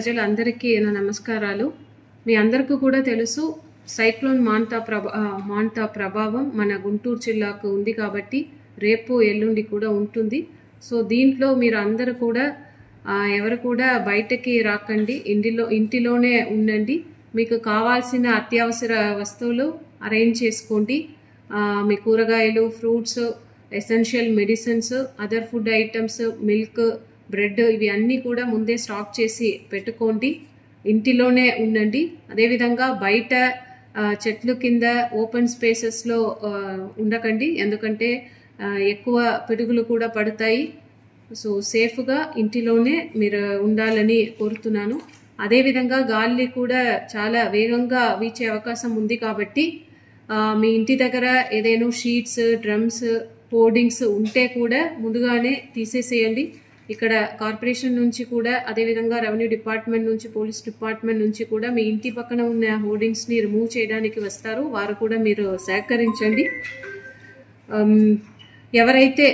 ప్రజలందరికీ నా నమస్కారాలు. మీ అందరికీ కూడా తెలుసు సైక్లోన్ మాంతా ప్రభావం మన గుంటూరు జిల్లాకు ఉంది కాబట్టి రేపు ఎల్లుండి కూడా ఉంటుంది. సో దీంట్లో మీరు అందరూ కూడా ఎవరు కూడా బయటకి రాకండి, ఇంటిలోనే ఉండండి. మీకు కావాల్సిన అత్యవసర వస్తువులు అరేంజ్ చేసుకోండి. మీ కూరగాయలు, fruits, essential medicines, other food items, milk, bread ఇవి అన్నీ కూడా ముందే స్టాక్ చేసి పెట్టుకోండి. ఇంటిలోనే ఉండండి. అదేవిధంగా బయట చెట్లు కింద ఓపెన్ స్పేసెస్లో ఉండకండి, ఎందుకంటే ఎక్కువ పిడుగులు కూడా పడతాయి. సో సేఫ్గా ఇంటిలోనే మీరు ఉండాలని కోరుతున్నాను. అదేవిధంగా గాలి కూడా చాలా వేగంగా వీచే అవకాశం ఉంది కాబట్టి మీ ఇంటి దగ్గర ఏదైనా షీట్స్, డ్రమ్స్, హోర్డింగ్స్ ఉంటే కూడా ముందుగానే తీసేసేయండి. ఇక్కడ కార్పొరేషన్ నుంచి కూడా, అదేవిధంగా రెవెన్యూ డిపార్ట్మెంట్ నుంచి, పోలీస్ డిపార్ట్మెంట్ నుంచి కూడా మీ ఇంటి పక్కన ఉన్న హోర్డింగ్స్ని రిమూవ్ చేయడానికి వస్తారు. వారు కూడా మీరు సహకరించండి. ఎవరైతే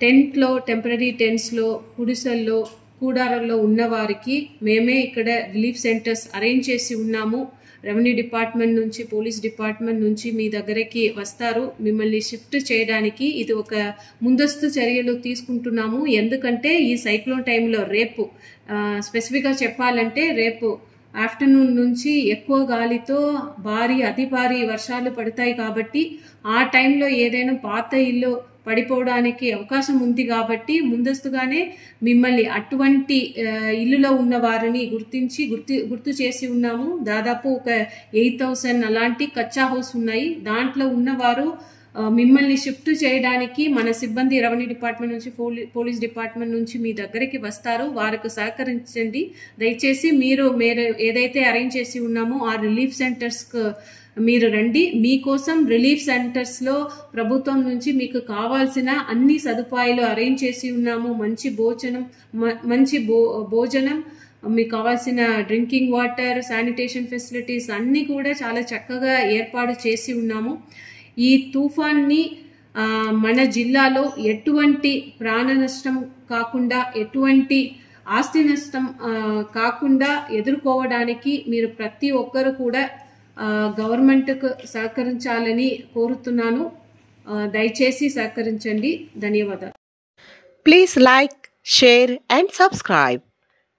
టెంట్లో, టెంపరీ టెంట్స్లో, గుడిసెల్లో, కూడారాల్లో ఉన్న వారికి మేమే ఇక్కడ రిలీఫ్ సెంటర్స్ అరేంజ్ చేసి ఉన్నాము. రెవెన్యూ డిపార్ట్మెంట్ నుంచి, పోలీస్ డిపార్ట్మెంట్ నుంచి మీ దగ్గరికి వస్తారు మిమ్మల్ని షిఫ్ట్ చేయడానికి. ఇది ఒక ముందస్తు చర్యలు తీసుకుంటున్నాము. ఎందుకంటే ఈ సైక్లోన్ టైంలో రేపు స్పెసిఫిక్గా చెప్పాలంటే రేపు ఆఫ్టర్నూన్ నుంచి ఎక్కువ గాలితో అతి భారీ వర్షాలు పడతాయి కాబట్టి ఆ టైంలో ఏదైనా పాత ఇల్లు పడిపోవడానికి అవకాశం ఉంది కాబట్టి ముందస్తుగానే మిమ్మల్ని అటువంటి ఇల్లులో ఉన్న వారిని గుర్తు చేసి ఉన్నాము. దాదాపు ఒక 8,000 అలాంటి కచ్చా హౌస్ ఉన్నాయి. దాంట్లో ఉన్నవారు మిమ్మల్ని షిఫ్ట్ చేయడానికి మన సిబ్బంది రెవెన్యూ డిపార్ట్మెంట్ నుంచి, పోలీస్ డిపార్ట్మెంట్ నుంచి మీ దగ్గరికి వస్తారు. వారికి సహకరించండి. దయచేసి మీరు ఏదైతే అరేంజ్ చేసి ఉన్నామో ఆ రిలీఫ్ సెంటర్స్కు మీరు రండి. మీకోసం రిలీఫ్ సెంటర్స్లో ప్రభుత్వం నుంచి మీకు కావాల్సిన అన్ని సదుపాయాలు అరేంజ్ చేసి ఉన్నాము. మంచి భోజనం, మీకు కావాల్సిన డ్రింకింగ్ వాటర్, శానిటేషన్ ఫెసిలిటీస్ అన్నీ కూడా చాలా చక్కగా ఏర్పాటు చేసి ఉన్నాము. ఈ తుఫాన్ని మన జిల్లాలో ఎటువంటి ప్రాణ నష్టం కాకుండా, ఎటువంటి ఆస్తి నష్టం కాకుండా ఎదుర్కోవడానికి మీరు ప్రతి ఒక్కరు కూడా గవర్నమెంట్కు సహకరించాలని కోరుతున్నాను. దయచేసి సహకరించండి. ధన్యవాదాలు. Please like, share and subscribe.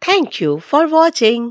Thank you for watching.